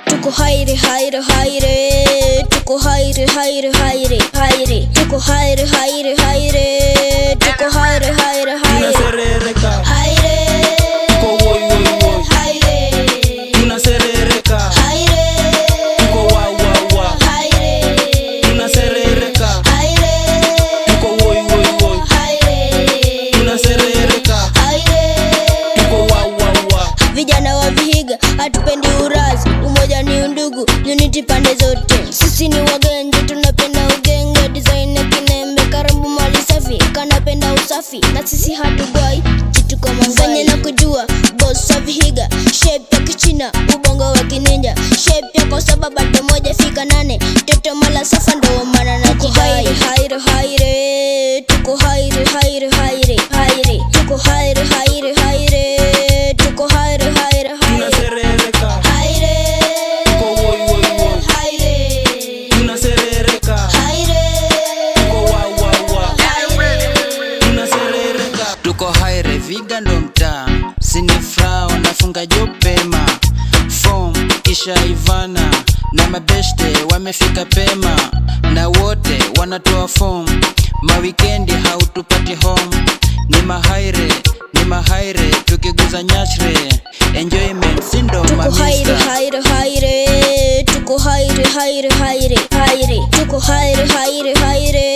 Tuko haire haire haire, tuko haire haire haire haire, tuko haire haire haire, tuko haire haire haire. Tunaserereka Haire, tuko woi woi woi, haire, tunaserereka haire, tuko wa wa wa, haire, tunaserereka haire, tuko woi woi woi, haire, tunaserereka haire. tuko wa wa wa. Vijana wa Vihiga hatupendi urazi, umoja ni undugu, unity pande zote. Sisi ni wagenje, tunapenda ugenge, design ya kinembe, karibu mali safi, kanapenda usafi, na sisi hatugwai kitu kama mzanye na kujua. Boss wa Vihiga, shape ya kichina, ubongo wa kininja, shape ya kwa sababu bado moja fika nane, toto mala safa ndo maana na jihai. Haire haire, tuko haire haire haire haire, tuko haire haire haire, tuko haire haire haire. Tunaserereka Haire, tuko woi woi woi, haire, tunaserereka haire, tuko wa wa wa, haire. tunaserereka Tuko haire Viga ndo mtaa, sinifrao nafunga jopema, form kisha Ivana na mabeshte wamefika pema, na wote wanatoa form, mawikendi hautupati home. Ni mahaire tukiguza nyashre, enjoyment sindo Tuko haire mamista. haire haire, tuko haire haire haire haire, tuko haire haire haire,